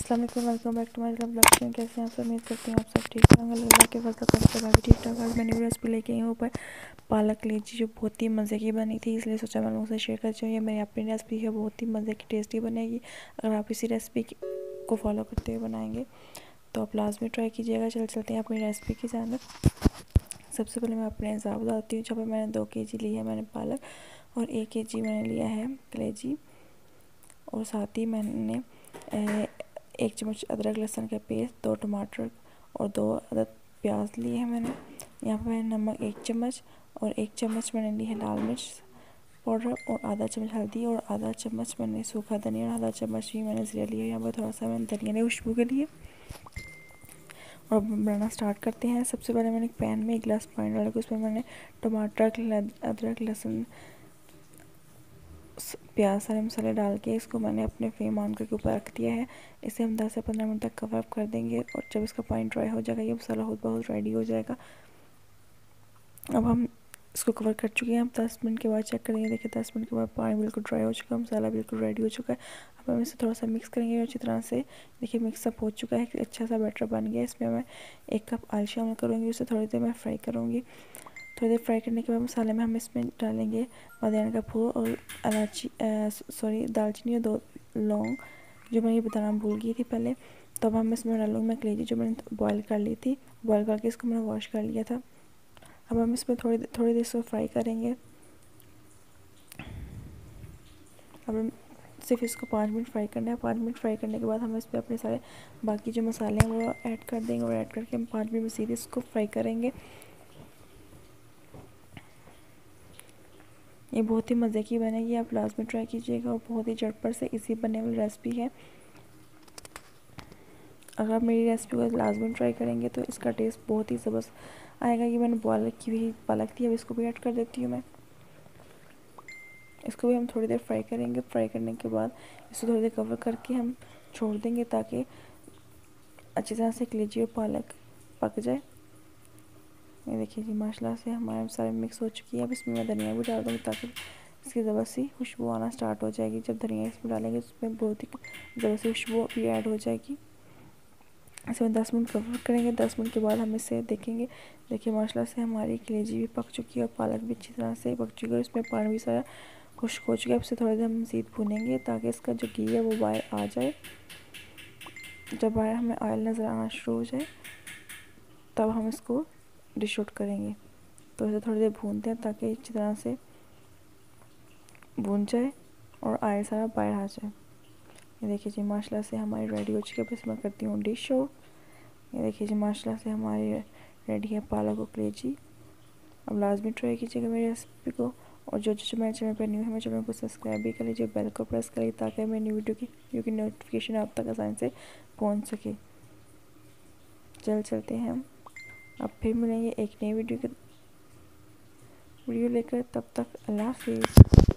अस्सलाम वालेकुम, welcome back to my blog. कैसे हैं आप सब? उम्मीद करती हूँ आप सब ठीक हैं। अल्लाह के फजल करम से मैं भी ठीक ठाक। आज मैं न्यू रेसिपी लेके आई हूँ ऊपर पालक लीची, जो बहुत ही मज़े की बनी थी, इसलिए सोचा मैं लोगों से शेयर कर चाहिए। मेरी अपनी रेसिपी है, बहुत ही मज़े की टेस्टी बनेगी। अगर आप इसी रेसिपी को फॉलो करते हुए बनाएंगे तो आप लाजमी ट्राई कीजिएगा। चलते हैं अपनी रेसिपी की जानब। सबसे पहले मैं अपने हिसाब बताती हूँ। जब मैंने 2 kg ली है मैंने पालक, और 1 kg मैंने लिया है कलेजी, और साथ ही मैंने 1 चम्मच अदरक लहसुन का पेस्ट, 2 टमाटर और 2 अदद प्याज लिए हैं मैंने। यहाँ पर मैंने नमक 1 चम्मच, और 1 चम्मच मैंने ली है लाल मिर्च पाउडर, और आधा चम्मच हल्दी, और आधा चम्मच मैंने सूखा धनिया, और आधा चम्मच ही मैंने ज़ीरा लिया। यहाँ पर थोड़ा सा मैंने धनिया लिया खुशबू के लिए। और बनाना स्टार्ट करते हैं। सबसे पहले मैंने एक पैन में 1 गिलास पानी डाला, उसमें मैंने टमाटर, अदरक लहसुन प्याज सारे मसाले डाल के इसको मैंने अपने फ्लेम ऑन करके ऊपर रख दिया है। इसे हम 10 से 15 मिनट तक कवर अप कर देंगे, और जब इसका पानी ड्राई हो जाएगा, ये मसाला खुद बहुत रेडी हो जाएगा। अब हम इसको कवर कर चुके हैं। हम 10 मिनट के बाद चेक करेंगे। देखिए 10 मिनट के बाद पानी बिल्कुल ड्राई हो चुका है, मसाला बिल्कुल रेडी हो चुका है। अब हम इसे थोड़ा सा मिक्स करेंगे अच्छी तरह से। देखिए मिक्सअप हो चुका है, अच्छा सा बैटर बन गया। इसमें मैं 1 कप आलू शामिल करूँगी, उसे थोड़ी देर मैं फ्राई करूँगी। थोड़ी देर फ्राई करने के बाद मसाले में हम इसमें डालेंगे बादियान का फूल और दालचीनी और 2 लौंग, जो मैं ये बताना भूल गई थी पहले। तो अब हम इसमें डालूँगी मैं कलेजी, जो मैंने बॉईल कर ली थी। बॉईल करके इसको मैंने वॉश कर लिया था। अब हम इसमें थोड़ी देर इसको फ्राई करेंगे। अब हम सिर्फ इसको 5 मिनट फ्राई करना है। 5 मिनट फ्राई करने के बाद हम इसमें अपने सारे बाकी जो मसाले हैं वो ऐड कर देंगे, और ऐड करके हम 5 मिनट मज़ीद इसको फ्राई करेंगे। ये बहुत ही मज़े की बनेगी, आप लाजमी ट्राई कीजिएगा, और बहुत ही झटपट से इजी बनने वाली रेसिपी है। अगर आप मेरी रेसिपी को लाजमी ट्राई करेंगे तो इसका टेस्ट बहुत ही ज़बरदस्त आएगा। ये मैंने बॉयल की हुई पालक थी, अब इसको भी ऐड कर देती हूँ मैं। इसको भी हम थोड़ी देर फ्राई करेंगे। फ्राई करने के बाद इसको थोड़ी देर कवर करके हम छोड़ देंगे, ताकि अच्छी तरह से कलेजी और पालक पक जाए। ये देखिए जी माशाल्लाह से हमारे सारे मिक्स हो चुकी है। अब इसमें मैं धनिया भी डाल दूँगी, ताकि इसकी ज़बरदस्त सी खुशबू आना स्टार्ट हो जाएगी। जब धनिया इसमें डालेंगे तो उसमें बहुत ही ज़बरदस्त खुशबू भी ऐड हो जाएगी। इसे 10 मिनट कवर करेंगे। 10 मिनट के बाद हम इसे देखेंगे। देखिए माशाल्लाह से हमारी कलेजी भी पक चुकी है, और पालक भी अच्छी तरह से पक चुकी है, और इसमें पानी भी सारा खुश्क हो चुका है। अब इसे थोड़ी देर हम मज़ीद भूनेंगे, ताकि इसका जो घी है वो बाहर आ जाए। जब बाहर हमें ऑयल नज़र आना शुरू हो जाए, तब हम इसको डिश आउट करेंगे। तो इसे थोड़ी देर भूनते हैं, ताकि अच्छी तरह से भून जाए और ऑयल सारा बाहर आ जाए। ये देखिए जी माशाल्लाह से हमारी रेडी हो चुकी है। बस मैं करती हूँ डिश आउट। ये देखिए जी माशाल्लाह से हमारी रेडी है पालक और कलेजी। अब लाजमी ट्राई कीजिएगा मेरी रेसिपी को, और जो मेरे चैनल पर न्यू है मेरे चैनल को सब्सक्राइब भी कर लीजिए, बेल को प्रेस करिए, ताकि मेरी न्यू वीडियो की नोटिफिकेशन आप तक आसानी से पहुँच सके। चलते हैं हम। अब फिर मिलेंगे एक नई वीडियो लेकर। तब तक अल्लाह हाफिज़।